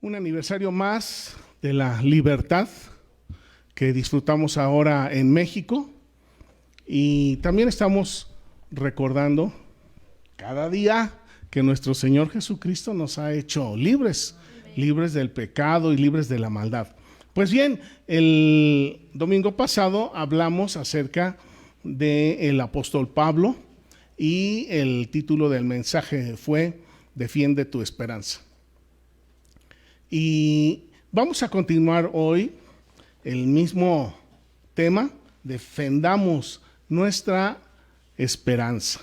Un aniversario más de la libertad que disfrutamos ahora en México, y también estamos recordando cada día que nuestro Señor Jesucristo nos ha hecho libres, libres del pecado y libres de la maldad. Pues bien, el domingo pasado hablamos acerca del apóstol Pablo y el título del mensaje fue Defiende tu esperanza. Y vamos a continuar hoy el mismo tema: defendamos nuestra esperanza.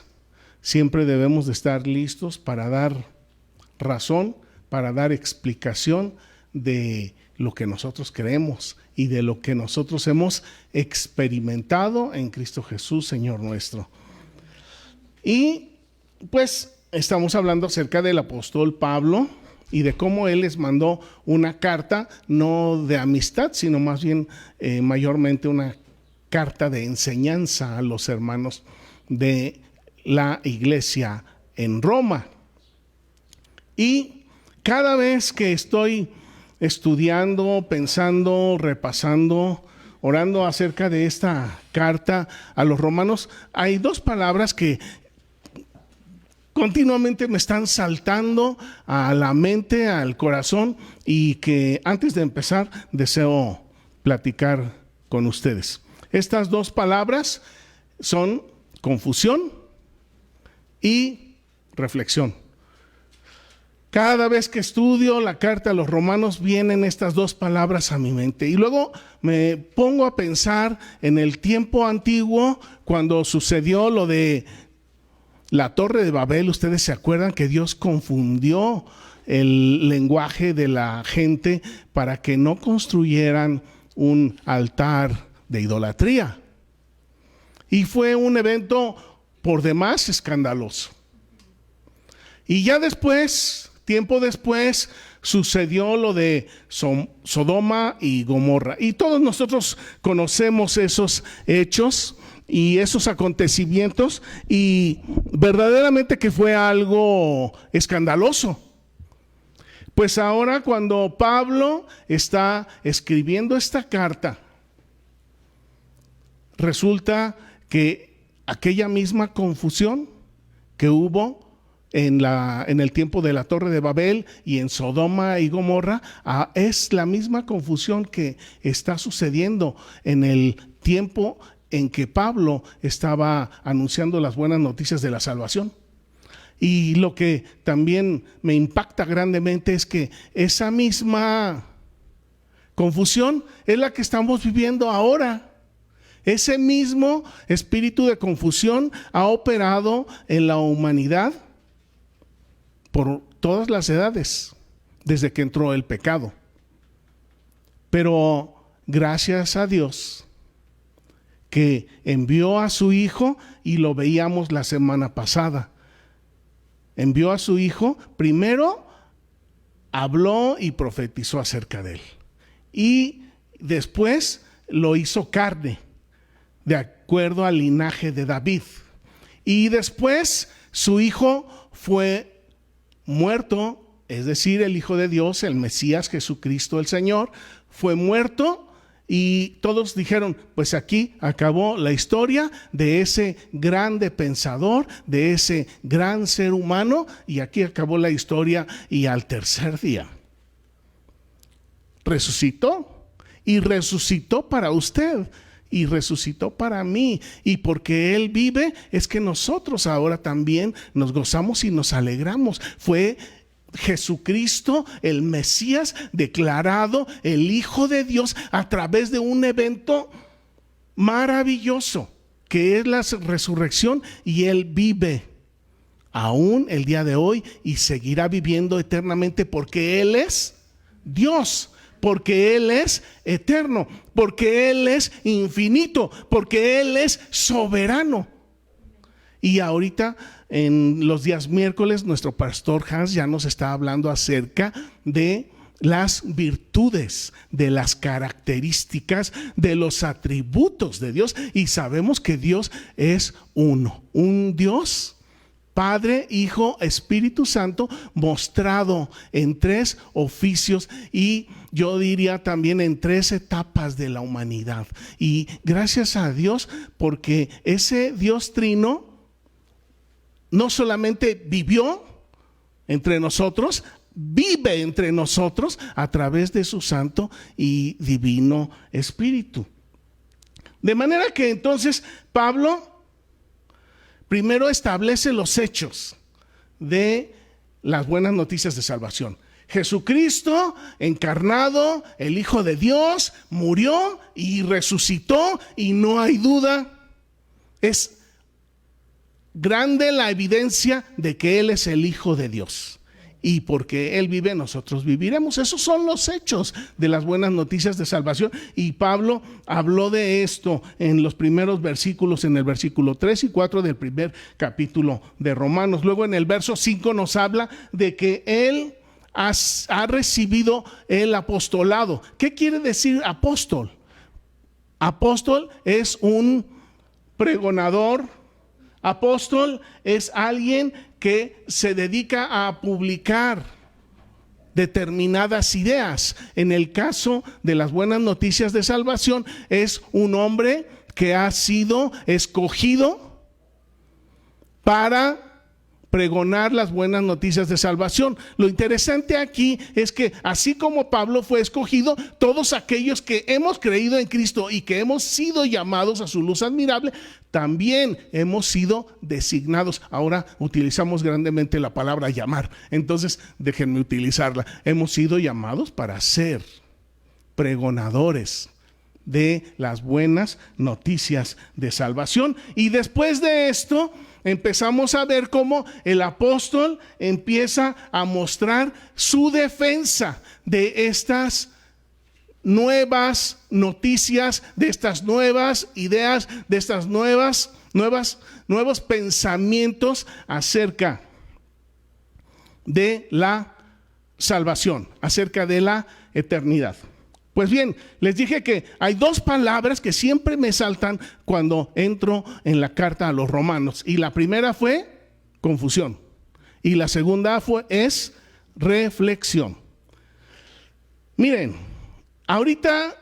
Siempre debemos de estar listos para dar razón, para dar explicación de lo que nosotros creemos y de lo que nosotros hemos experimentado en Cristo Jesús, Señor nuestro. Y pues estamos hablando acerca del apóstol Pablo y de cómo él les mandó una carta, no de amistad, sino más bien mayormente una carta de enseñanza a los hermanos de la iglesia en Roma. Y cada vez que estoy estudiando, pensando, repasando, orando acerca de esta carta a los romanos, hay dos palabras que continuamente me están saltando a la mente, al corazón, y que antes de empezar deseo platicar con ustedes. Estas dos palabras son confusión y reflexión. Cada vez que estudio la carta a los romanos vienen estas dos palabras a mi mente, y luego me pongo a pensar en el tiempo antiguo cuando sucedió lo de la Torre de Babel. Ustedes se acuerdan que Dios confundió el lenguaje de la gente para que no construyeran un altar de idolatría. Y fue un evento por demás escandaloso. Y ya después, tiempo después, sucedió lo de Sodoma y Gomorra. Y todos nosotros conocemos esos hechos y esos acontecimientos, y verdaderamente que fue algo escandaloso. Pues ahora, cuando Pablo está escribiendo esta carta, resulta que aquella misma confusión que hubo en el tiempo de la Torre de Babel y en Sodoma y Gomorra, es la misma confusión que está sucediendo en el tiempo en que Pablo estaba anunciando las buenas noticias de la salvación. Y lo que también me impacta grandemente es que esa misma confusión es la que estamos viviendo ahora. Ese mismo espíritu de confusión ha operado en la humanidad por todas las edades, desde que entró el pecado. Pero gracias a Dios que envió a su Hijo, y lo veíamos la semana pasada. Envió a su Hijo, primero habló y profetizó acerca de él, y después lo hizo carne, de acuerdo al linaje de David. Y después su Hijo fue muerto, es decir, el Hijo de Dios, el Mesías Jesucristo el Señor, fue muerto. Y todos dijeron, pues aquí acabó la historia de ese grande pensador, de ese gran ser humano, y aquí acabó la historia. Y al tercer día resucitó, y resucitó para usted, y resucitó para mí. Y porque Él vive es que nosotros ahora también nos gozamos y nos alegramos. Fue Jesucristo, el Mesías, declarado el Hijo de Dios a través de un evento maravilloso que es la resurrección, y Él vive aún el día de hoy y seguirá viviendo eternamente, porque Él es Dios, porque Él es eterno, porque Él es infinito, porque Él es soberano. Y ahorita, en los días miércoles, nuestro pastor Hans ya nos está hablando acerca de las virtudes, de las características, de los atributos de Dios. Y sabemos que Dios es uno, un Dios Padre, Hijo, Espíritu Santo, mostrado en 3 oficios y yo diría también en 3 etapas de la humanidad. Y gracias a Dios, porque ese Dios trino no solamente vivió entre nosotros, vive entre nosotros a través de su Santo y Divino Espíritu. De manera que entonces Pablo primero establece los hechos de las buenas noticias de salvación. Jesucristo encarnado, el Hijo de Dios, murió y resucitó, y no hay duda, es grande la evidencia de que Él es el Hijo de Dios. Y porque Él vive, nosotros viviremos. Esos son los hechos de las buenas noticias de salvación. Y Pablo habló de esto en los primeros versículos, en el versículo 3 y 4 del primer capítulo de Romanos. Luego en el verso 5 nos habla de que Él ha recibido el apostolado. ¿Qué quiere decir apóstol? Apóstol es un pregonador. Apóstol es alguien que se dedica a publicar determinadas ideas. En el caso de las buenas noticias de salvación, es un hombre que ha sido escogido para pregonar las buenas noticias de salvación. Lo interesante aquí es que así como Pablo fue escogido, todos aquellos que hemos creído en Cristo y que hemos sido llamados a su luz admirable, también hemos sido designados. Ahora utilizamos grandemente la palabra llamar, entonces déjenme utilizarla. Hemos sido llamados para ser pregonadores de las buenas noticias de salvación. Y después de esto empezamos a ver cómo el apóstol empieza a mostrar su defensa de estas nuevas noticias, de estas nuevas ideas, de estas nuevos pensamientos acerca de la salvación, acerca de la eternidad. Pues bien, les dije que hay 2 palabras que siempre me saltan cuando entro en la carta a los romanos. Y la primera fue confusión. Y la segunda es reflexión. Miren, ahorita,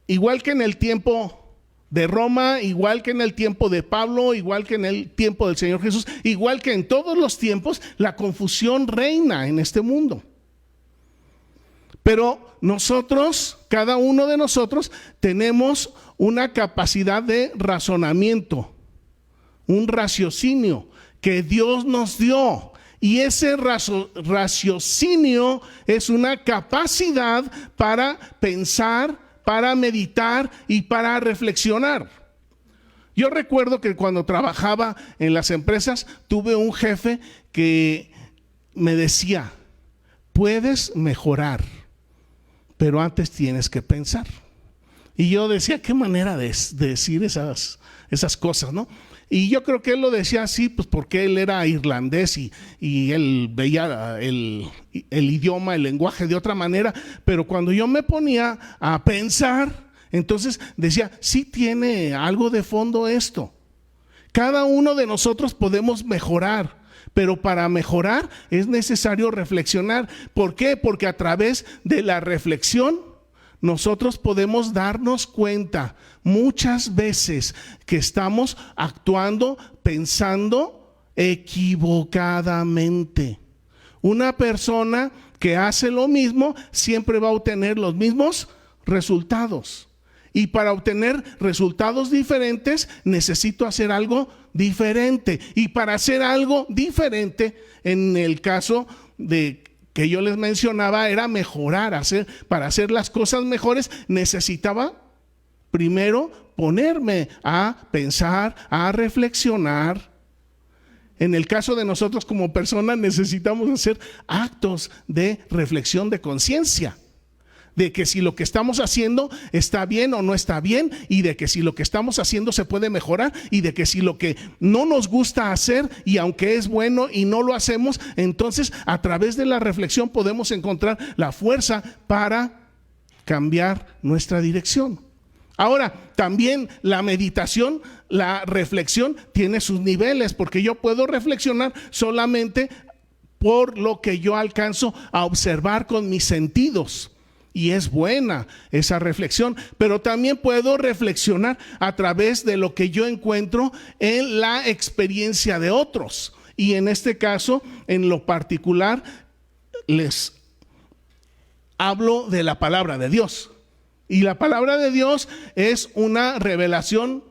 igual que en el tiempo de Roma, igual que en el tiempo de Pablo, igual que en el tiempo del Señor Jesús, igual que en todos los tiempos, la confusión reina en este mundo. Pero nosotros, cada uno de nosotros, tenemos una capacidad de razonamiento, un raciocinio que Dios nos dio. Y ese raciocinio es una capacidad para pensar, para meditar y para reflexionar. Yo recuerdo que cuando trabajaba en las empresas, tuve un jefe que me decía, puedes mejorar, pero antes tienes que pensar. Y yo decía, qué manera de decir esas cosas, ¿no? Y yo creo que él lo decía así, pues porque él era irlandés y él veía el idioma, el lenguaje de otra manera. Pero cuando yo me ponía a pensar, entonces decía, sí tiene algo de fondo esto. Cada uno de nosotros podemos mejorar. Pero para mejorar es necesario reflexionar. ¿Por qué? Porque a través de la reflexión nosotros podemos darnos cuenta muchas veces que estamos actuando, pensando equivocadamente. Una persona que hace lo mismo siempre va a obtener los mismos resultados. Y para obtener resultados diferentes necesito hacer algo diferente. Y para hacer algo diferente, en el caso de que yo les mencionaba, era mejorar. Para hacer las cosas mejores necesitaba primero ponerme a pensar, a reflexionar. En el caso de nosotros como personas necesitamos hacer actos de reflexión de conciencia. De que si lo que estamos haciendo está bien o no está bien, y de que si lo que estamos haciendo se puede mejorar, y de que si lo que no nos gusta hacer y aunque es bueno y no lo hacemos, entonces a través de la reflexión podemos encontrar la fuerza para cambiar nuestra dirección. Ahora, también la meditación, la reflexión tiene sus niveles, porque yo puedo reflexionar solamente por lo que yo alcanzo a observar con mis sentidos. Y es buena esa reflexión, pero también puedo reflexionar a través de lo que yo encuentro en la experiencia de otros. Y en este caso, en lo particular, les hablo de la palabra de Dios. Y la palabra de Dios es una revelación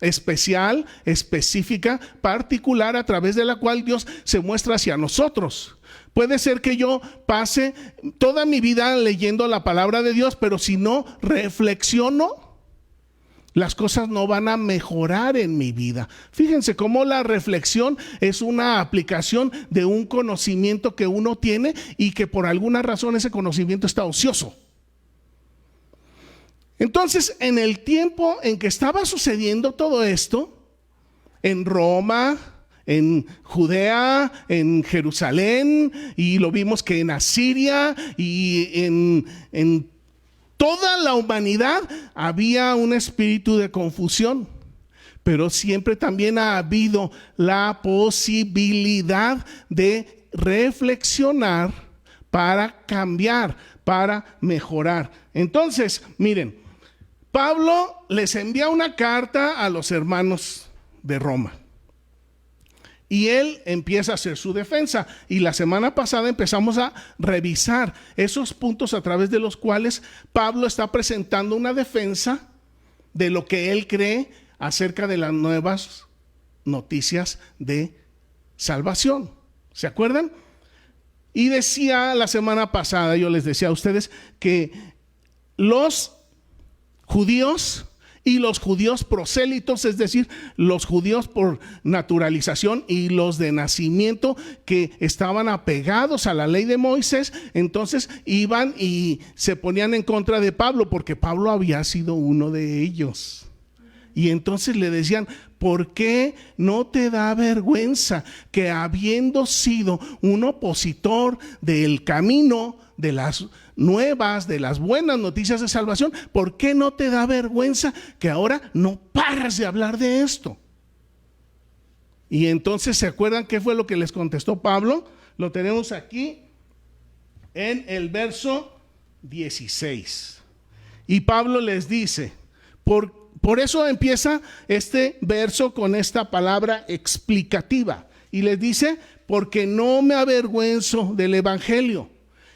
especial, específica, particular, a través de la cual Dios se muestra hacia nosotros. Puede ser que yo pase toda mi vida leyendo la palabra de Dios, pero si no reflexiono, las cosas no van a mejorar en mi vida. Fíjense cómo la reflexión es una aplicación de un conocimiento que uno tiene y que por alguna razón ese conocimiento está ocioso. Entonces, en el tiempo en que estaba sucediendo todo esto, en Roma, en Judea, en Jerusalén, y lo vimos que en Asiria y en toda la humanidad había un espíritu de confusión, pero siempre también ha habido la posibilidad de reflexionar para cambiar, para mejorar. Entonces, miren, Pablo les envía una carta a los hermanos de Roma y él empieza a hacer su defensa. Y la semana pasada empezamos a revisar esos puntos a través de los cuales Pablo está presentando una defensa de lo que él cree acerca de las nuevas noticias de salvación. ¿Se acuerdan? Y decía la semana pasada, yo les decía a ustedes que los judíos y los judíos prosélitos, es decir, los judíos por naturalización y los de nacimiento que estaban apegados a la ley de Moisés, entonces iban y se ponían en contra de Pablo porque Pablo había sido uno de ellos. Y entonces le decían: ¿por qué no te da vergüenza que habiendo sido un opositor del camino, de las nuevas, de las buenas noticias de salvación, por qué no te da vergüenza que ahora no paras de hablar de esto? Y entonces, ¿se acuerdan qué fue lo que les contestó Pablo? Lo tenemos aquí en el verso 16. Y Pablo les dice, por eso empieza este verso con esta palabra explicativa. Y les dice: porque no me avergüenzo del evangelio.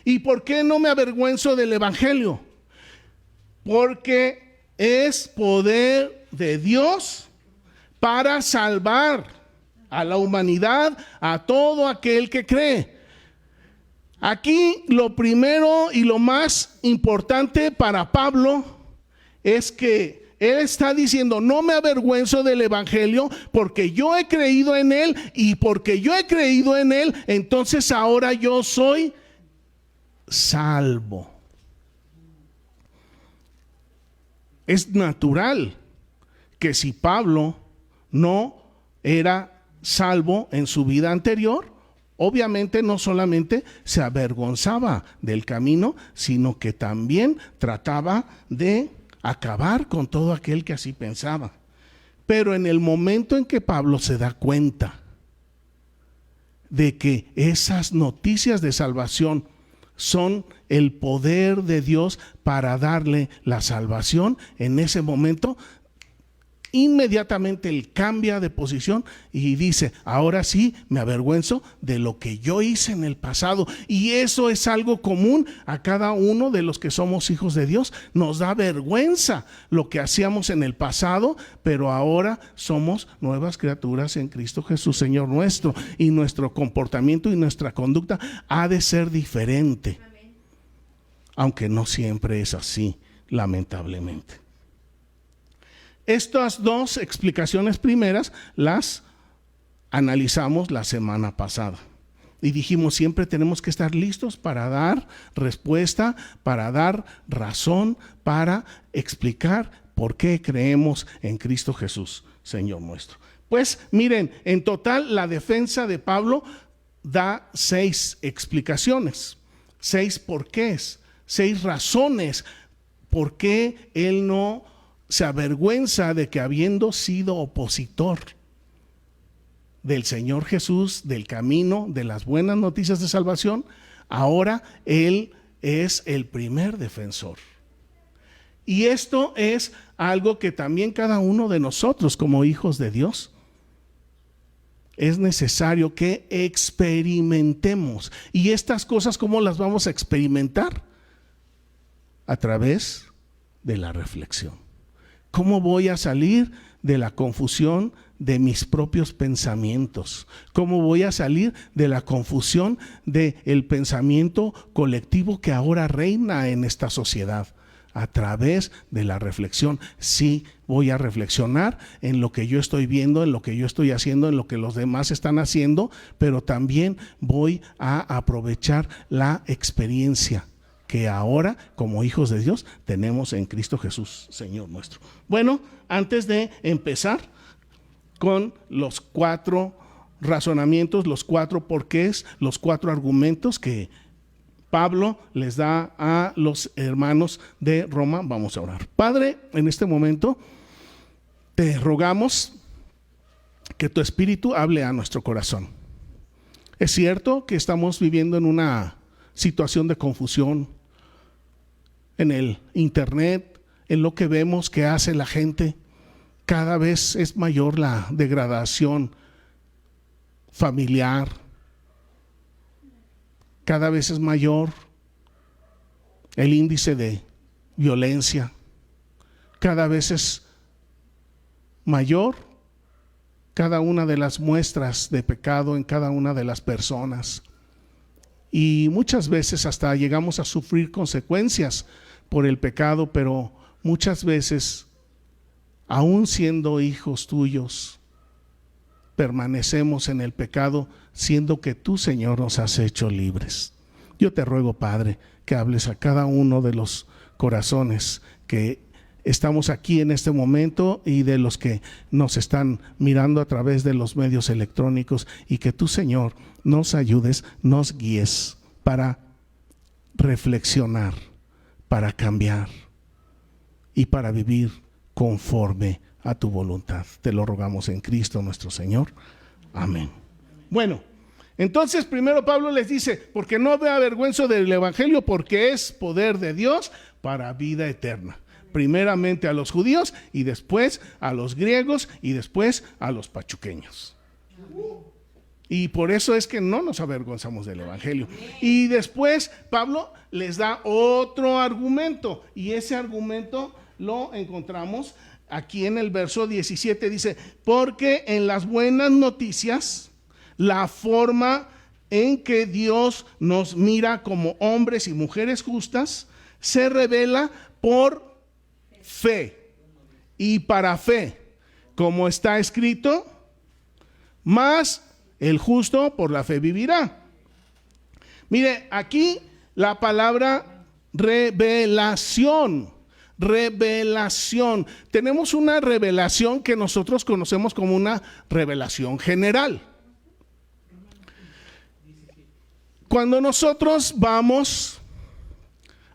¿Y por qué no me avergüenzo del evangelio? Porque es poder de Dios para salvar a la humanidad, a todo aquel que cree. Aquí lo primero y lo más importante para Pablo es que él está diciendo: no me avergüenzo del evangelio porque yo he creído en él, y porque yo he creído en él, entonces ahora yo soy salvo. Es natural que si Pablo no era salvo en su vida anterior, obviamente no solamente se avergonzaba del camino, sino que también trataba de acabar con todo aquel que así pensaba. Pero en el momento en que Pablo se da cuenta de que esas noticias de salvación son el poder de Dios para darle la salvación, en ese momento inmediatamente él cambia de posición y dice: ahora sí me avergüenzo de lo que yo hice en el pasado. Y eso es algo común a cada uno de los que somos hijos de Dios. Nos da vergüenza lo que hacíamos en el pasado, pero ahora somos nuevas criaturas en Cristo Jesús, Señor nuestro, y nuestro comportamiento y nuestra conducta ha de ser diferente. Amén. Aunque no siempre es así, lamentablemente. Estas dos explicaciones primeras las analizamos la semana pasada y dijimos: siempre tenemos que estar listos para dar respuesta, para dar razón, para explicar por qué creemos en Cristo Jesús, Señor nuestro. Pues miren, en total la defensa de Pablo da 6 explicaciones, 6 porqués, 6 razones por qué él no se avergüenza de que habiendo sido opositor del Señor Jesús, del camino, de las buenas noticias de salvación, ahora Él es el primer defensor. Y esto es algo que también cada uno de nosotros como hijos de Dios es necesario que experimentemos. ¿Y estas cosas cómo las vamos a experimentar? A través de la reflexión. ¿Cómo voy a salir de la confusión de mis propios pensamientos? ¿Cómo voy a salir de la confusión del pensamiento colectivo que ahora reina en esta sociedad? A través de la reflexión. Sí, voy a reflexionar en lo que yo estoy viendo, en lo que yo estoy haciendo, en lo que los demás están haciendo, pero también voy a aprovechar la experiencia que ahora, como hijos de Dios, tenemos en Cristo Jesús, Señor nuestro. Bueno, antes de empezar con los 4 razonamientos, los 4 porqués, los 4 argumentos que Pablo les da a los hermanos de Roma, vamos a orar. Padre, en este momento te rogamos que tu Espíritu hable a nuestro corazón. Es cierto que estamos viviendo en una situación de confusión en el internet, en lo que vemos que hace la gente. Cada vez es mayor la degradación familiar. Cada vez es mayor el índice de violencia. Cada vez es mayor cada una de las muestras de pecado en cada una de las personas. Y muchas veces hasta llegamos a sufrir consecuencias por el pecado, pero muchas veces, aún siendo hijos tuyos, permanecemos en el pecado, siendo que tú, Señor, nos has hecho libres. Yo te ruego, Padre, que hables a cada uno de los corazones que estamos aquí en este momento y de los que nos están mirando a través de los medios electrónicos, y que tú, Señor, nos ayudes, nos guíes para reflexionar, para cambiar y para vivir conforme a tu voluntad. Te lo rogamos en Cristo nuestro Señor. Amén. Bueno, entonces primero Pablo les dice, porque no me avergüenzo del evangelio, porque es poder de Dios para vida eterna. Primeramente a los judíos y después a los griegos y después a los pachuqueños. Y por eso es que no nos avergonzamos del evangelio. Y después Pablo les da otro argumento, y ese argumento lo encontramos aquí en el verso 17. Dice, porque en las buenas noticias, la forma en que Dios nos mira como hombres y mujeres justas se revela por fe y para fe, como está escrito, mas el justo por la fe vivirá. Mire, aquí la palabra revelación. Revelación. Tenemos una revelación que nosotros conocemos como una revelación general. Cuando nosotros vamos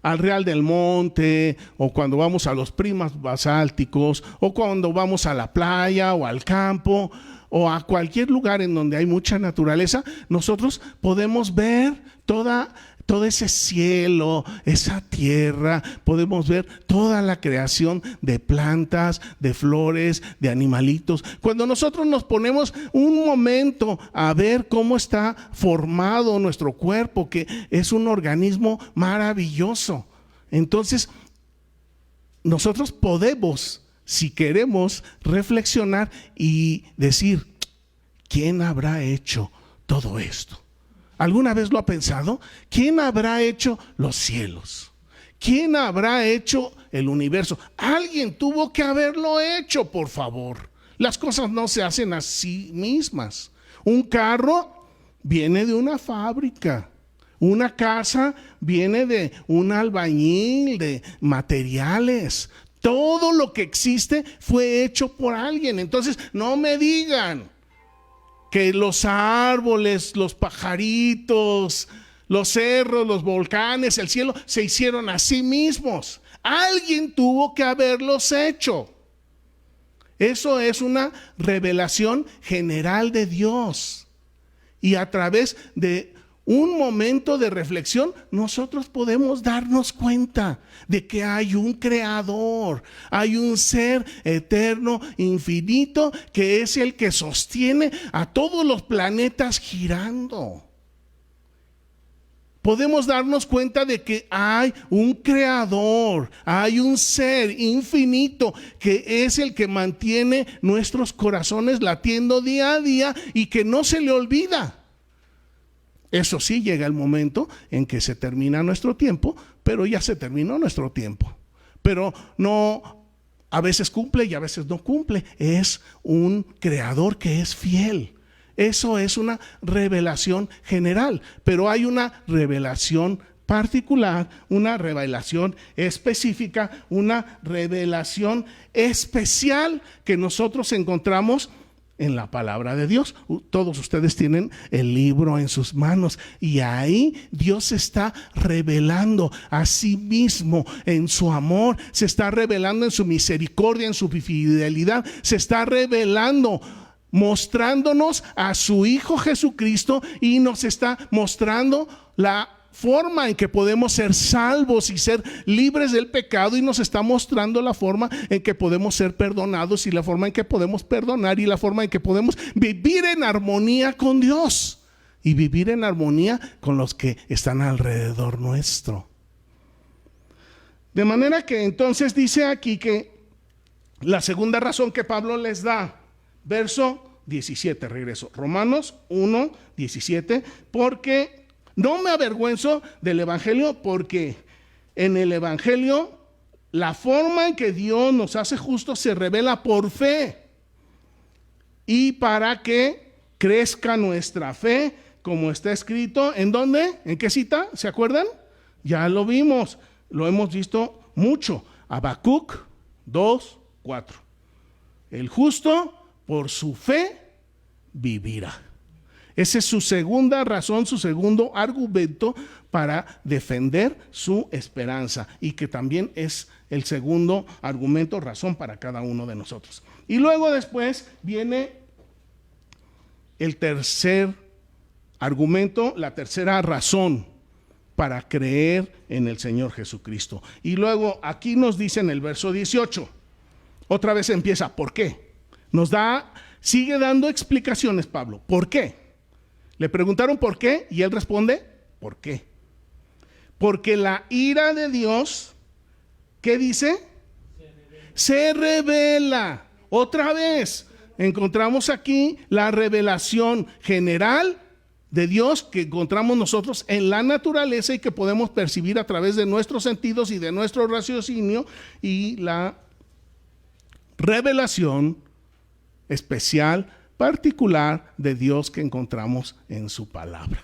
al Real del Monte, o cuando vamos a los primas basálticos, o cuando vamos a la playa o al campo, o a cualquier lugar en donde hay mucha naturaleza, nosotros podemos ver todo ese cielo, esa tierra, podemos ver toda la creación de plantas, de flores, de animalitos. Cuando nosotros nos ponemos un momento a ver cómo está formado nuestro cuerpo, que es un organismo maravilloso, entonces nosotros podemos, si queremos, reflexionar y decir, ¿quién habrá hecho todo esto? ¿Alguna vez lo ha pensado? ¿Quién habrá hecho los cielos? ¿Quién habrá hecho el universo? Alguien tuvo que haberlo hecho, por favor. Las cosas no se hacen a sí mismas. Un carro viene de una fábrica. Una casa viene de un albañil, de materiales. Todo lo que existe fue hecho por alguien. Entonces, no me digan que los árboles, los pajaritos, Los cerros, los volcanes, el cielo se hicieron a sí mismos. Alguien tuvo que haberlos hecho. Eso es una revelación general de Dios. Y a través de un momento de reflexión, nosotros podemos darnos cuenta de que hay un creador, hay un ser eterno, infinito, que es el que sostiene a todos los planetas girando. Podemos darnos cuenta de que hay un creador, hay un ser infinito que es el que mantiene nuestros corazones latiendo día a día y que no se le olvida. Eso sí, llega el momento en que se termina nuestro tiempo, pero ya se terminó nuestro tiempo. Pero no, a veces cumple y a veces no cumple. Es un creador que es fiel. Eso es una revelación general, pero hay una revelación particular, una revelación específica, una revelación especial que nosotros encontramos en la palabra de Dios. Todos ustedes tienen el libro en sus manos y ahí Dios se está revelando a sí mismo en su amor, se está revelando en su misericordia, en su fidelidad, se está revelando mostrándonos a su Hijo Jesucristo y nos está mostrando la forma en que podemos ser salvos y ser libres del pecado, y nos está mostrando la forma en que podemos ser perdonados y la forma en que podemos perdonar y la forma en que podemos vivir en armonía con Dios y vivir en armonía con los que están alrededor nuestro. De manera que entonces dice aquí que la segunda razón que Pablo les da, verso 17, regreso, Romanos 1, 17, porque no me avergüenzo del evangelio, porque en el evangelio la forma en que Dios nos hace justos se revela por fe, y para que crezca nuestra fe, como está escrito, ¿en dónde? ¿En qué cita? ¿Se acuerdan? Ya lo vimos, lo hemos visto mucho. Habacuc 2, 4. El justo por su fe vivirá. Esa es su segunda razón, su segundo argumento para defender su esperanza, y que también es el segundo argumento, razón para cada uno de nosotros. Y luego después viene el tercer argumento, la tercera razón para creer en el Señor Jesucristo. Y luego aquí nos dice en el verso 18, otra vez empieza, ¿por qué? Sigue dando explicaciones Pablo. ¿Por qué? Le preguntaron por qué y él responde, ¿por qué? Porque la ira de Dios, ¿qué dice? Se revela. Otra vez encontramos aquí la revelación general de Dios que encontramos nosotros en la naturaleza y que podemos percibir a través de nuestros sentidos y de nuestro raciocinio, y la revelación especial, particular de Dios que encontramos en su palabra.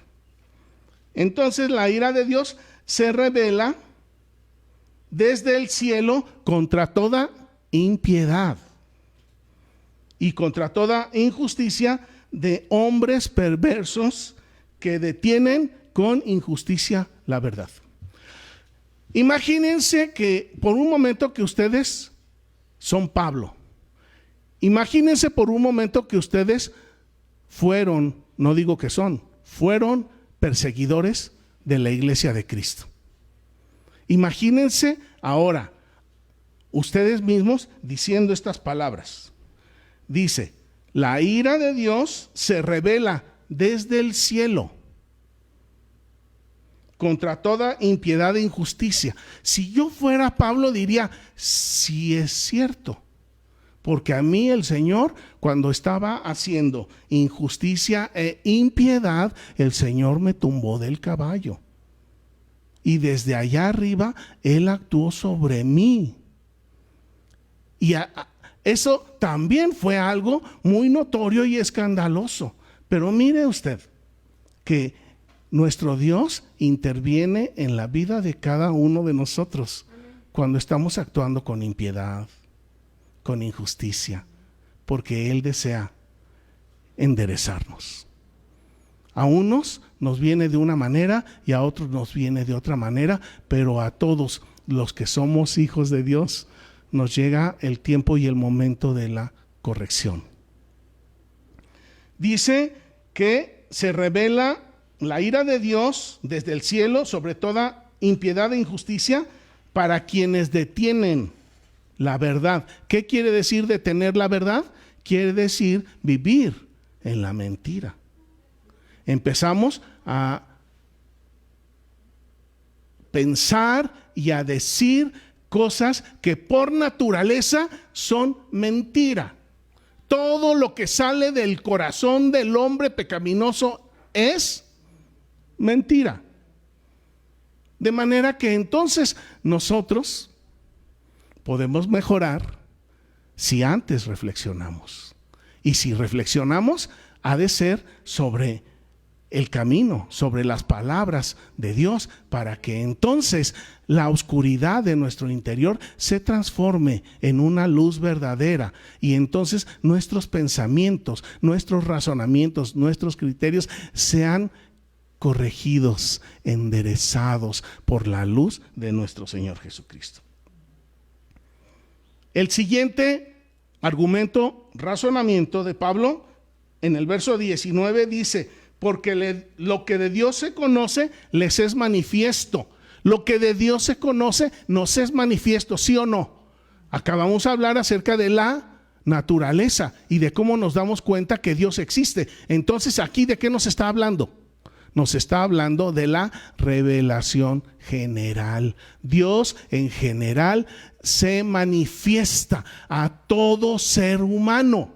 Entonces la ira de Dios se revela desde el cielo contra toda impiedad y contra toda injusticia de hombres perversos que detienen con injusticia la verdad. Imagínense que por un momento que ustedes son Pablo. Imagínense por un momento que ustedes fueron, no digo que fueron perseguidores de la iglesia de Cristo. Imagínense ahora ustedes mismos diciendo estas palabras. Dice, la ira de Dios se revela desde el cielo contra toda impiedad e injusticia. Si yo fuera Pablo diría, sí es cierto. Porque a mí el Señor, cuando estaba haciendo injusticia e impiedad, el Señor me tumbó del caballo. Y desde allá arriba, Él actuó sobre mí. Y eso también fue algo muy notorio y escandaloso. Pero mire usted, que nuestro Dios interviene en la vida de cada uno de nosotros cuando estamos actuando con impiedad, con injusticia, porque Él desea enderezarnos. A unos nos viene de una manera y a otros nos viene de otra manera, pero a todos los que somos hijos de Dios nos llega el tiempo y el momento de la corrección. Dice que se revela la ira de Dios desde el cielo sobre toda impiedad e injusticia para quienes detienen la verdad. ¿Qué quiere decir detener la verdad? Quiere decir vivir en la mentira. Empezamos a pensar y a decir cosas que por naturaleza son mentira. Todo lo que sale del corazón del hombre pecaminoso es mentira. De manera que entonces nosotros podemos mejorar si antes reflexionamos. Y si reflexionamos, ha de ser sobre el camino, sobre las palabras de Dios, para que entonces la oscuridad de nuestro interior se transforme en una luz verdadera, y entonces nuestros pensamientos, nuestros razonamientos, nuestros criterios sean corregidos, enderezados por la luz de nuestro Señor Jesucristo. El siguiente argumento, razonamiento de Pablo, en el verso 19 dice: porque lo que de Dios se conoce les es manifiesto. Lo que de Dios se conoce nos es manifiesto, ¿sí o no? Acabamos de hablar acerca de la naturaleza y de cómo nos damos cuenta que Dios existe. Entonces, ¿aquí de qué nos está hablando? Nos está hablando de la revelación general. Dios en general se manifiesta a todo ser humano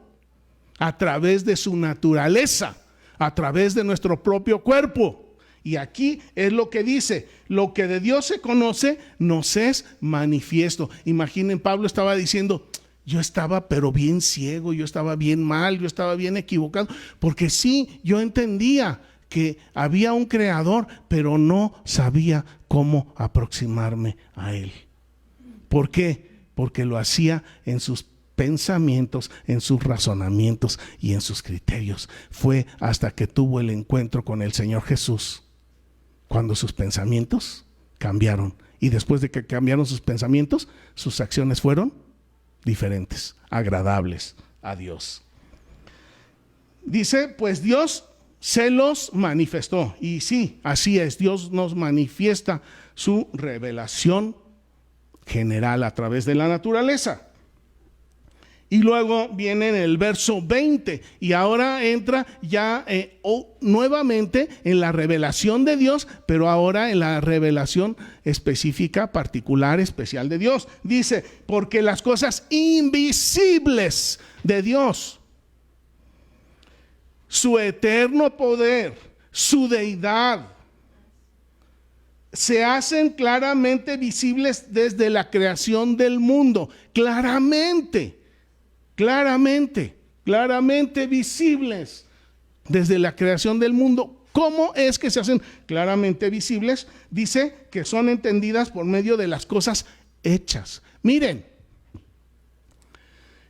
a través de su naturaleza, a través de nuestro propio cuerpo. Y aquí es lo que dice: lo que de Dios se conoce nos es manifiesto. Imaginen, Pablo estaba diciendo: yo estaba pero bien ciego, yo estaba bien mal, yo estaba bien equivocado, porque sí, yo entendía que había un creador, pero no sabía cómo aproximarme a él. ¿Por qué? Porque lo hacía en sus pensamientos, en sus razonamientos y en sus criterios. Fue hasta que tuvo el encuentro con el Señor Jesús cuando sus pensamientos cambiaron, y después de que cambiaron sus pensamientos, sus acciones fueron diferentes, agradables a Dios. Dice, pues Dios se los manifestó. Y sí, así es, Dios nos manifiesta su revelación general a través de la naturaleza. Y luego viene en el verso 20, y ahora entra ya nuevamente en la revelación de Dios, pero ahora en la revelación específica, particular, especial de Dios. Dice, porque las cosas invisibles de Dios, su eterno poder, su deidad, se hacen claramente visibles desde la creación del mundo. Claramente visibles desde la creación del mundo. ¿Cómo es que se hacen claramente visibles? Dice que son entendidas por medio de las cosas hechas. Miren,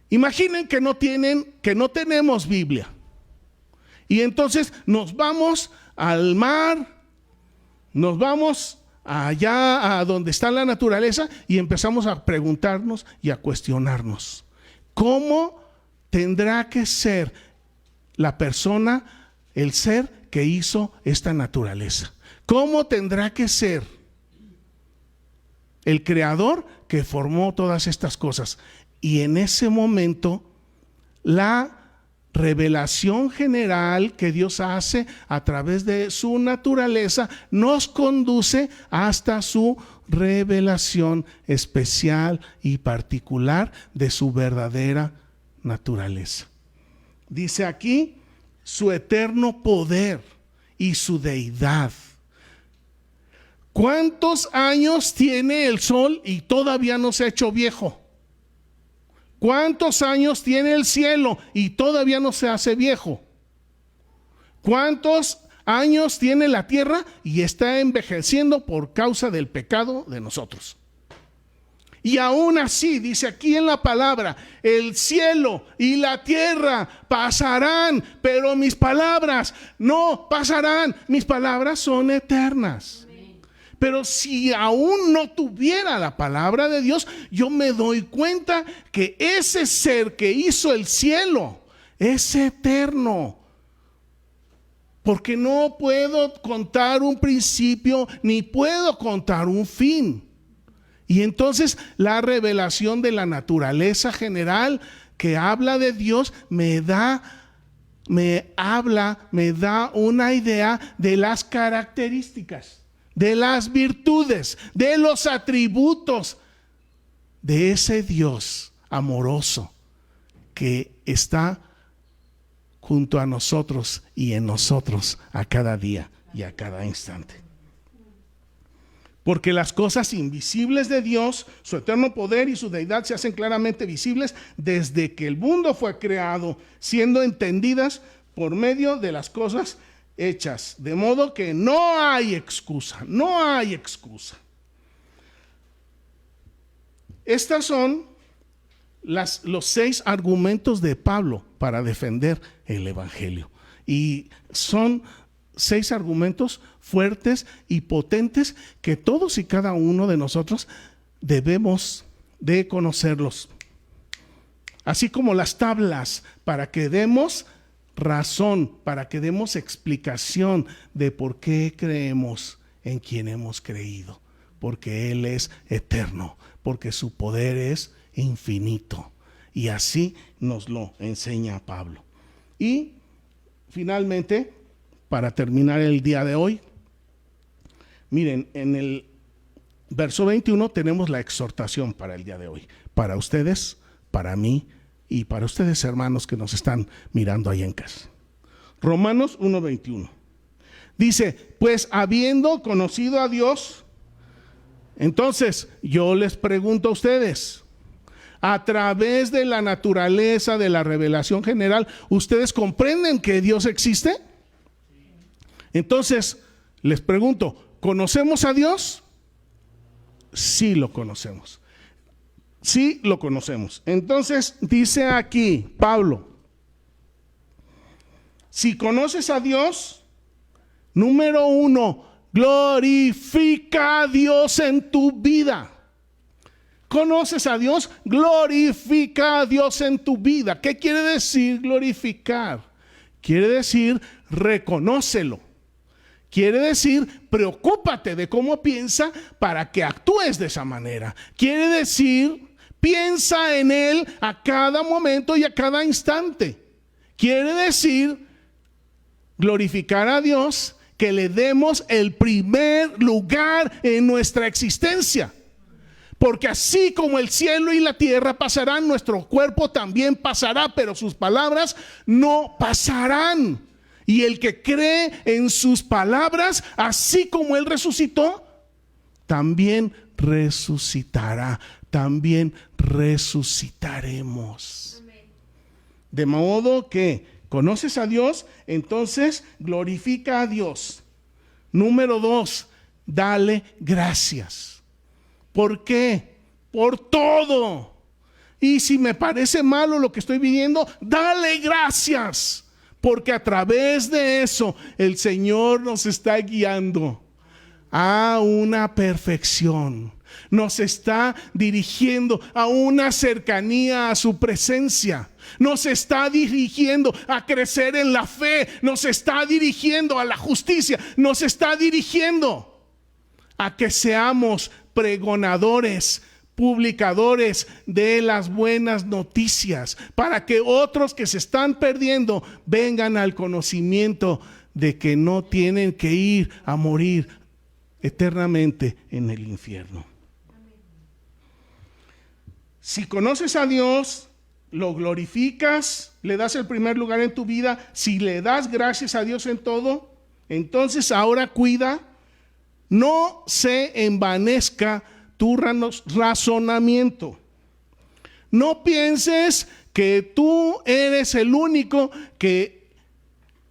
imaginen que no tenemos Biblia, y entonces nos vamos al mar, nos vamos allá a donde está la naturaleza, y empezamos a preguntarnos y a cuestionarnos: ¿cómo tendrá que ser la persona, el ser que hizo esta naturaleza? ¿Cómo tendrá que ser el creador que formó todas estas cosas? Y en ese momento, la revelación general que Dios hace a través de su naturaleza nos conduce hasta su revelación especial y particular de su verdadera naturaleza. Dice aquí, su eterno poder y su deidad. ¿Cuántos años tiene el sol y todavía no se ha hecho viejo? ¿Cuántos años tiene el cielo y todavía no se hace viejo? ¿Cuántos años tiene la tierra y está envejeciendo por causa del pecado de nosotros? Y aún así, dice aquí en la palabra, el cielo y la tierra pasarán, pero mis palabras no pasarán. Mis palabras son eternas. Pero si aún no tuviera la palabra de Dios, yo me doy cuenta que ese ser que hizo el cielo es eterno. Porque no puedo contar un principio ni puedo contar un fin. Y entonces la revelación de la naturaleza general que habla de Dios me da una idea de las características, de las virtudes, de los atributos de ese Dios amoroso que está junto a nosotros y en nosotros a cada día y a cada instante. Porque las cosas invisibles de Dios, su eterno poder y su deidad se hacen claramente visibles desde que el mundo fue creado, siendo entendidas por medio de las cosas hechas. De modo que no hay excusa, no hay excusa. Estas son los 6 argumentos de Pablo para defender el evangelio. Y son 6 argumentos fuertes y potentes que todos y cada uno de nosotros debemos de conocerlos. Así como las tablas, para que demos razón, para que demos explicación de por qué creemos en quien hemos creído. Porque Él es eterno, porque su poder es infinito. Y así nos lo enseña Pablo. Y finalmente, para terminar el día de hoy, miren, en el verso 21 tenemos la exhortación para el día de hoy, para ustedes, para mí y para ustedes, hermanos que nos están mirando ahí en casa. Romanos 1:21 dice: pues habiendo conocido a Dios, entonces yo les pregunto a ustedes, a través de la naturaleza de la revelación general, ¿ustedes comprenden que Dios existe? Entonces, les pregunto, ¿conocemos a Dios? Sí lo conocemos. Sí lo conocemos. Entonces, dice aquí Pablo, si conoces a Dios, número 1, glorifica a Dios en tu vida. ¿Conoces a Dios? Glorifica a Dios en tu vida. ¿Qué quiere decir glorificar? Quiere decir reconócelo. Quiere decir, preocúpate de cómo piensa para que actúes de esa manera. Quiere decir, piensa en Él a cada momento y a cada instante. Quiere decir, glorificar a Dios, que le demos el primer lugar en nuestra existencia. Porque así como el cielo y la tierra pasarán, nuestro cuerpo también pasará, pero sus palabras no pasarán. Y el que cree en sus palabras, así como Él resucitó, también resucitará, también resucitaremos. Amén. De modo que conoces a Dios, entonces glorifica a Dios. Número 2, dale gracias. ¿Por qué? Por todo. Y si me parece malo lo que estoy viviendo, dale gracias. Porque a través de eso el Señor nos está guiando a una perfección. Nos está dirigiendo a una cercanía a su presencia. Nos está dirigiendo a crecer en la fe. Nos está dirigiendo a la justicia. Nos está dirigiendo a que seamos pregonadores, publicadores de las buenas noticias, para que otros que se están perdiendo vengan al conocimiento de que no tienen que ir a morir eternamente en el infierno. Si conoces a Dios, lo glorificas, le das el primer lugar en tu vida, si le das gracias a Dios en todo, entonces ahora cuida, no se envanezca tu razonamiento. No pienses que tú eres el único que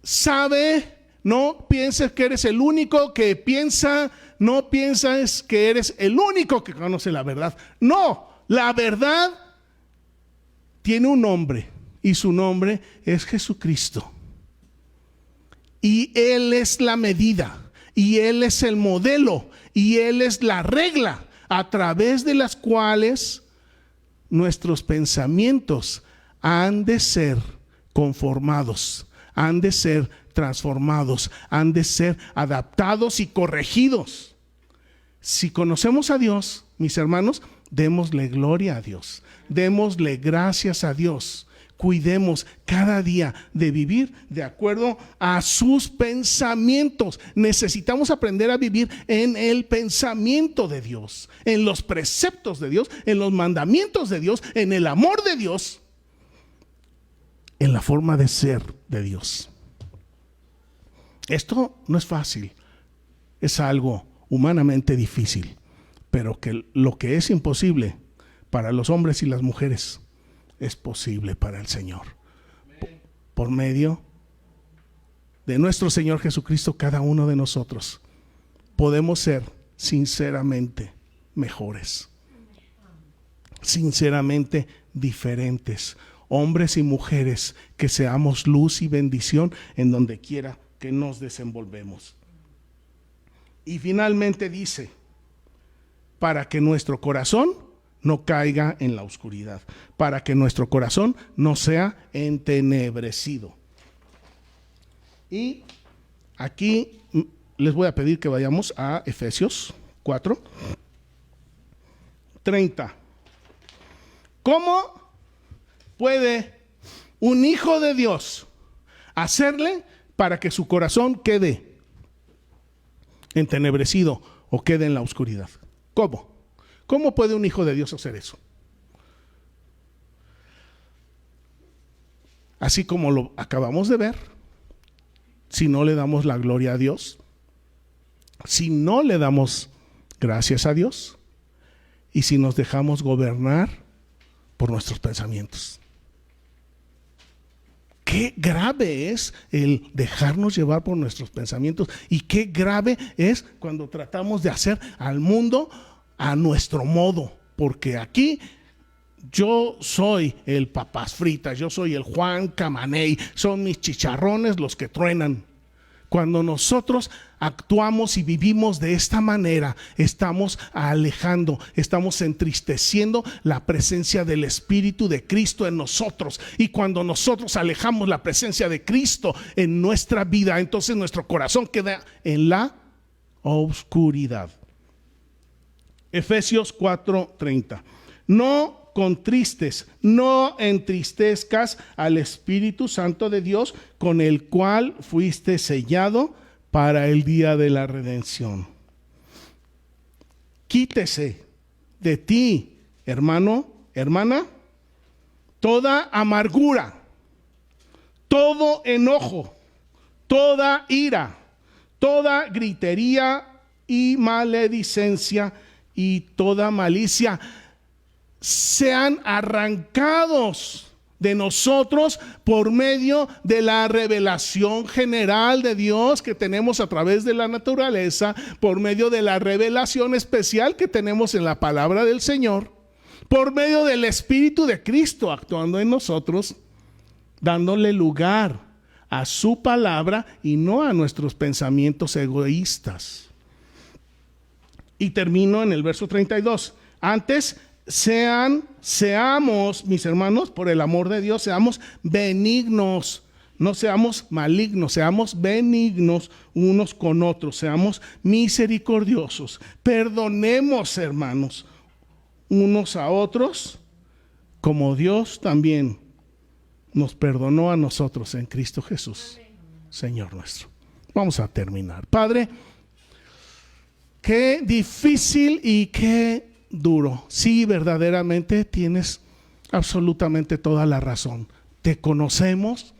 sabe, no pienses que eres el único que piensa no pienses que eres el único que conoce la verdad. No, la verdad tiene un nombre y su nombre es Jesucristo. Y Él es la medida, y Él es el modelo, y Él es la regla a través de las cuales nuestros pensamientos han de ser conformados, han de ser transformados, han de ser adaptados y corregidos. Si conocemos a Dios, mis hermanos, démosle gloria a Dios, démosle gracias a Dios. Cuidemos cada día de vivir de acuerdo a sus pensamientos. Necesitamos aprender a vivir en el pensamiento de Dios, en los preceptos de Dios, en los mandamientos de Dios, en el amor de Dios, en la forma de ser de Dios. Esto no es fácil, es algo humanamente difícil, pero que lo que es imposible para los hombres y las mujeres es posible para el Señor. Por medio de nuestro Señor Jesucristo, cada uno de nosotros podemos ser sinceramente mejores, sinceramente diferentes, hombres y mujeres que seamos luz y bendición en donde quiera que nos desenvolvemos. Y finalmente dice, para que nuestro corazón no caiga en la oscuridad, para que nuestro corazón no sea entenebrecido. Y aquí les voy a pedir que vayamos a Efesios 4:30. ¿Cómo puede un hijo de Dios hacerle para que su corazón quede entenebrecido o quede en la oscuridad? ¿Cómo? ¿Cómo puede un hijo de Dios hacer eso? Así como lo acabamos de ver, si no le damos la gloria a Dios, si no le damos gracias a Dios y si nos dejamos gobernar por nuestros pensamientos. Qué grave es el dejarnos llevar por nuestros pensamientos y qué grave es cuando tratamos de hacer al mundo a nuestro modo, porque aquí yo soy el papas fritas, yo soy el Juan Camaney, son mis chicharrones los que truenan. Cuando nosotros actuamos y vivimos de esta manera, estamos alejando, estamos entristeciendo la presencia del Espíritu de Cristo en nosotros. Y cuando nosotros alejamos la presencia de Cristo en nuestra vida, entonces nuestro corazón queda en la oscuridad. Efesios 4:30. No contristes, no entristezcas al Espíritu Santo de Dios, con el cual fuiste sellado para el día de la redención. Quítese de ti, hermano, hermana, toda amargura, todo enojo, toda ira, toda gritería y maledicencia y toda malicia. Sean arrancados de nosotros por medio de la revelación general de Dios que tenemos a través de la naturaleza, por medio de la revelación especial que tenemos en la palabra del Señor, por medio del Espíritu de Cristo actuando en nosotros, dándole lugar a su palabra y no a nuestros pensamientos egoístas. Y termino en el verso 32. Antes seamos, mis hermanos, por el amor de Dios, seamos benignos, no seamos malignos, seamos benignos unos con otros, seamos misericordiosos, perdonemos, hermanos, unos a otros, como Dios también nos perdonó a nosotros en Cristo Jesús, Señor nuestro. Vamos a terminar. Padre, qué difícil y qué duro. Sí, verdaderamente tienes absolutamente toda la razón. Te conocemos,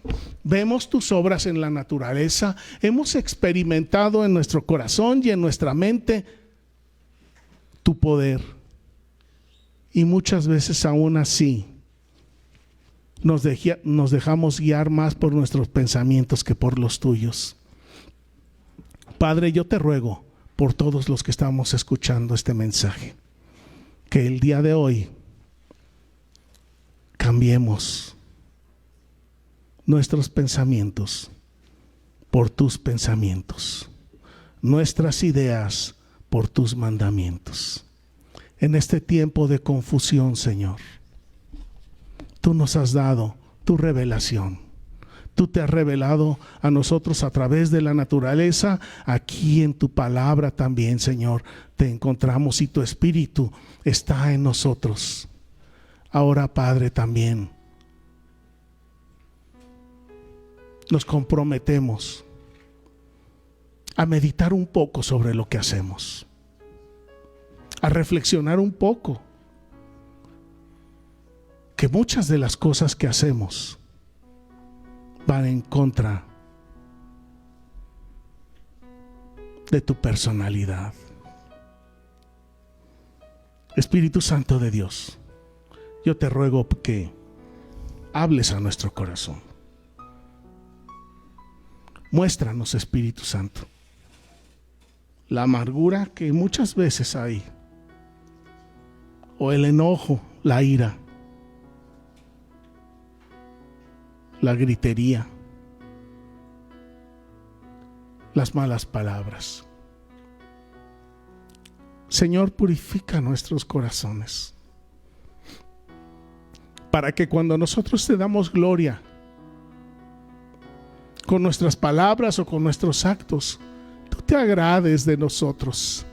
vemos tus obras en la naturaleza, hemos experimentado en nuestro corazón y en nuestra mente tu poder. Y muchas veces aún así nos dejamos guiar más por nuestros pensamientos que por los tuyos. Padre, yo te ruego por todos los que estamos escuchando este mensaje. Que el día de hoy cambiemos nuestros pensamientos por tus pensamientos, nuestras ideas por tus mandamientos. En este tiempo de confusión, Señor, tú nos has dado tu revelación. Tú te has revelado a nosotros a través de la naturaleza. Aquí en tu palabra también, Señor, te encontramos y tu Espíritu está en nosotros. Ahora, Padre, también nos comprometemos a meditar un poco sobre lo que hacemos, a reflexionar un poco, que muchas de las cosas que hacemos van en contra de tu personalidad. Espíritu Santo de Dios, yo te ruego que hables a nuestro corazón. Muéstranos, Espíritu Santo, la amargura que muchas veces hay, o el enojo, la ira, la gritería, las malas palabras. Señor, purifica nuestros corazones, para que cuando nosotros te damos gloria, con nuestras palabras o con nuestros actos, tú te agrades de nosotros.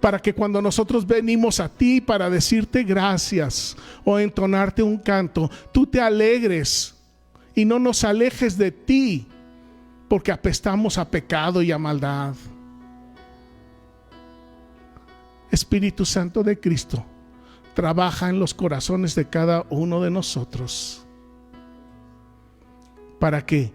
Para que cuando nosotros venimos a ti para decirte gracias o entonarte un canto, tú te alegres y no nos alejes de ti, porque apestamos a pecado y a maldad. Espíritu Santo de Cristo, trabaja en los corazones de cada uno de nosotros, para que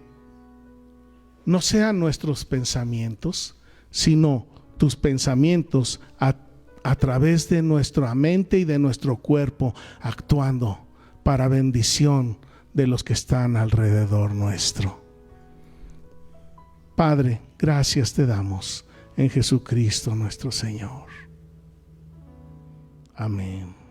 no sean nuestros pensamientos, sino tus pensamientos a través de nuestra mente y de nuestro cuerpo, actuando para bendición de los que están alrededor nuestro. Padre, gracias te damos en Jesucristo nuestro Señor. Amén.